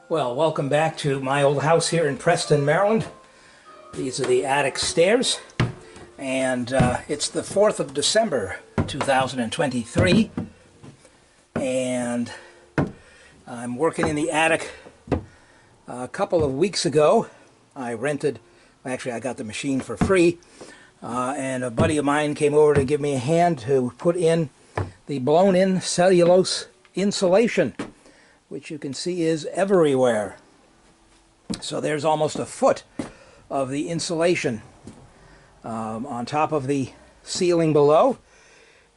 Well, welcome back to my old house here in Preston, Maryland. These are the attic stairs, and it's the 4th of December, 2023, and I'm working in the attic. A couple of weeks ago, I got the machine for free, and a buddy of mine came over to give me a hand to put in the blown-in cellulose insulation, which you can see is everywhere. So there's almost a foot of the insulation on top of the ceiling below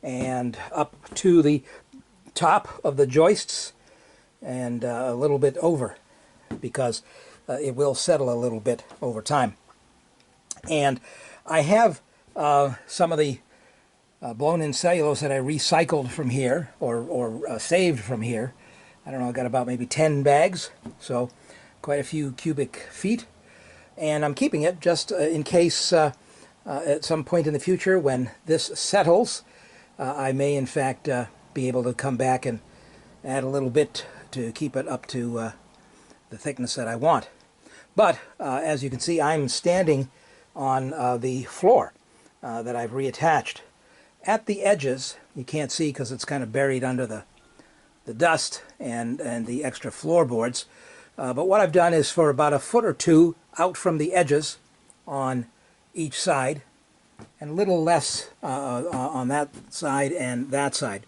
and up to the top of the joists and a little bit over, because it will settle a little bit over time. And I have some of the blown-in cellulose that I recycled from here or saved from here. I don't know, I got about maybe 10 bags, so quite a few cubic feet. And I'm keeping it just in case at some point in the future when this settles, I may in fact be able to come back and add a little bit to keep it up to the thickness that I want. But as you can see, I'm standing on the floor that I've reattached. At the edges, you can't see because it's kind of buried under the dust and the extra floorboards. But what I've done is for about a foot or two out from the edges on each side, and a little less on that side and that side.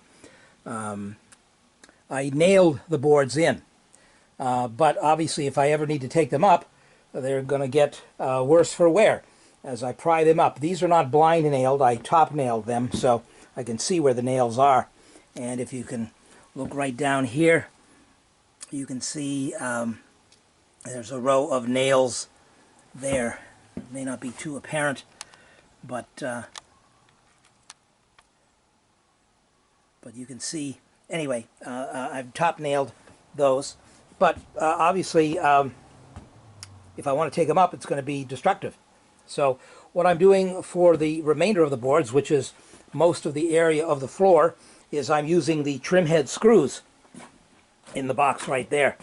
I nailed the boards in. But obviously if I ever need to take them up, they're going to get worse for wear as I pry them up. These are not blind nailed, I top nailed them so I can see where the nails are. And if you can look right down here, you can see there's a row of nails there. It may not be too apparent, but you can see. Anyway, I've top nailed those. But obviously, if I want to take them up, it's going to be destructive. So what I'm doing for the remainder of the boards, which is most of the area of the floor, is I'm using the trim head screws in the box right there.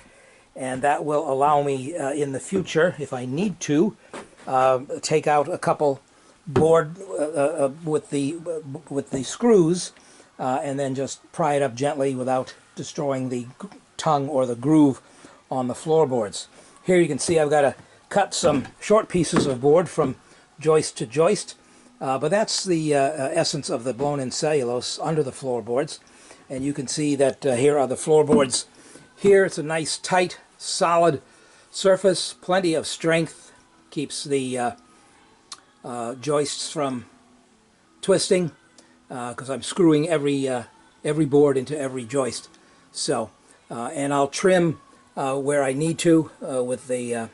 And that will allow me in the future, if I need to, take out a couple board with the screws and then just pry it up gently without destroying the tongue or the groove on the floorboards. Here you can see I've got to cut some short pieces of board from joist to joist. But that's the essence of the blown-in cellulose under the floorboards. And you can see that here are the floorboards. Here it's a nice, tight, solid surface, plenty of strength, keeps the joists from twisting, because I'm screwing every board into every joist. So, and I'll trim where I need to with the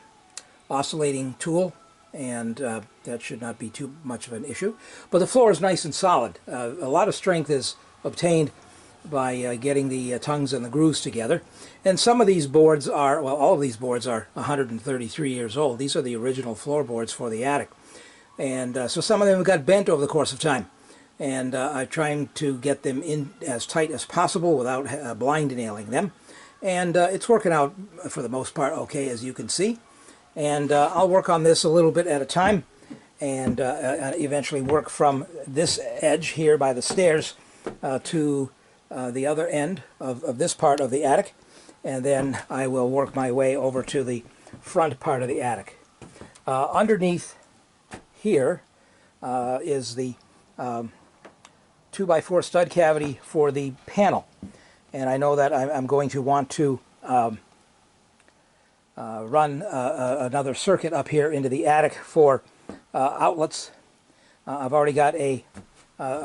oscillating tool. And that should not be too much of an issue. But the floor is nice and solid. A lot of strength is obtained by getting the tongues and the grooves together. And some of these boards are, well, all of these boards are 133 years old. These are the original floorboards for the attic. And so some of them got bent over the course of time. And I'm trying to get them in as tight as possible without blind nailing them. And it's working out for the most part okay, as you can see. And I'll work on this a little bit at a time and eventually work from this edge here by the stairs to the other end of this part of the attic. And then I will work my way over to the front part of the attic. Underneath here is the 2x4 stud cavity for the panel. And I know that I'm going to want to run another circuit up here into the attic for outlets. I've already got a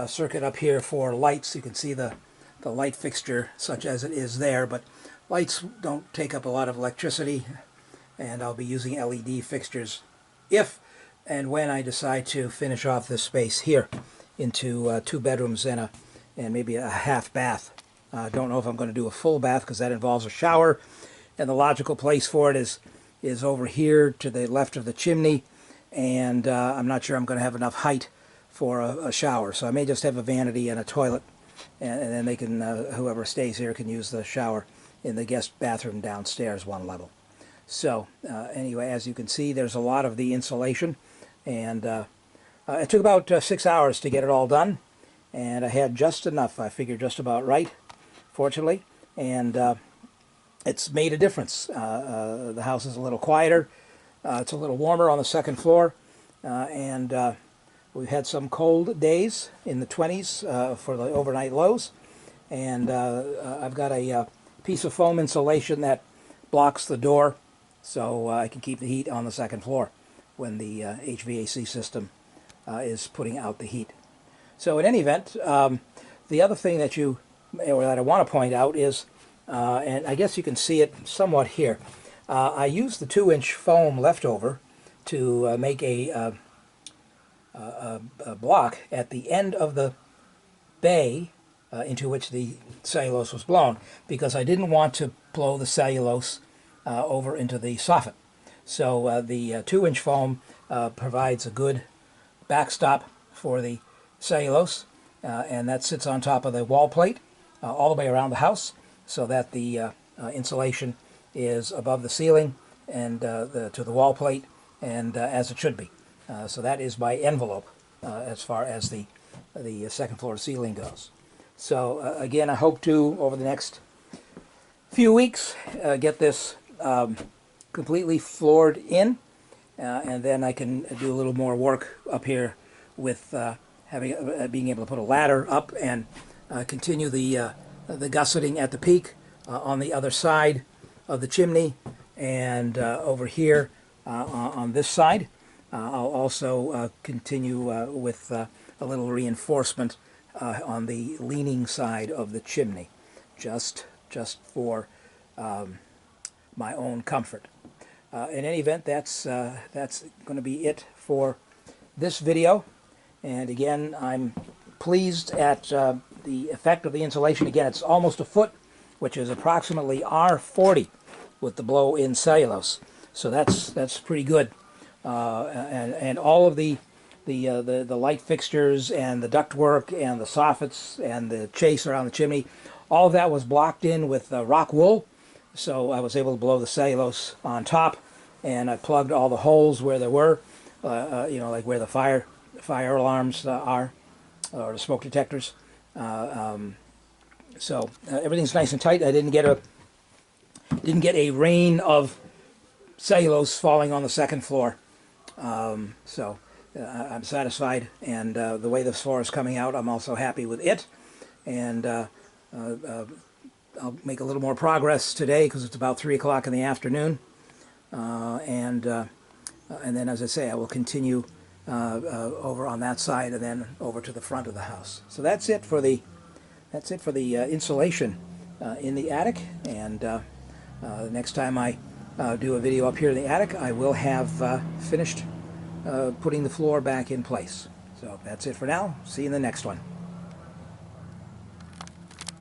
circuit up here for lights. You can see the light fixture such as it is there, but lights don't take up a lot of electricity, and I'll be using LED fixtures if and when I decide to finish off this space here into 2 bedrooms and maybe a half bath. Don't know if I'm going to do a full bath because that involves a shower. And the logical place for it is over here to the left of the chimney, and I'm not sure I'm going to have enough height for a shower, so I may just have a vanity and a toilet, and then they can, whoever stays here can use the shower in the guest bathroom downstairs one level. So anyway, as you can see, there's a lot of the insulation, and it took about 6 hours to get it all done, and I had just enough. I figured just about right, fortunately, and it's made a difference. The house is a little quieter. It's a little warmer on the second floor, and we've had some cold days in the 20s for the overnight lows, and I've got a piece of foam insulation that blocks the door, so I can keep the heat on the second floor when the HVAC system is putting out the heat. So in any event, the other thing that that I want to point out is, and I guess you can see it somewhat here, I used the 2-inch foam leftover to make a block at the end of the bay into which the cellulose was blown, because I didn't want to blow the cellulose over into the soffit. So the 2-inch foam provides a good backstop for the cellulose, and that sits on top of the wall plate all the way around the house, so that the insulation is above the ceiling and to the wall plate, and as it should be. So that is my envelope as far as the second floor ceiling goes. So again, I hope to, over the next few weeks, get this completely floored in, and then I can do a little more work up here with being able to put a ladder up and continue the gusseting at the peak on the other side of the chimney, and over here on this side. I'll also continue with a little reinforcement on the leaning side of the chimney, just for my own comfort. In any event, that's going to be it for this video. And again, I'm pleased at the effect of the insulation. Again, it's almost a foot, which is approximately R40 with the blow-in cellulose. So that's pretty good. And all of the light fixtures and the ductwork and the soffits and the chase around the chimney, all of that was blocked in with rock wool. So I was able to blow the cellulose on top, and I plugged all the holes where there were, like where the fire alarms are, or the smoke detectors. So everything's nice and tight. I didn't get a rain of cellulose falling on the second floor. So I'm satisfied, and the way this floor is coming out, I'm also happy with it. And I'll make a little more progress today because it's about 3 o'clock in the afternoon, and then, as I say, I will continue over on that side and then over to the front of the house. So that's it for the insulation in the attic. And the next time I do a video up here in the attic, I will have finished putting the floor back in place. So that's it for now. See you in the next one.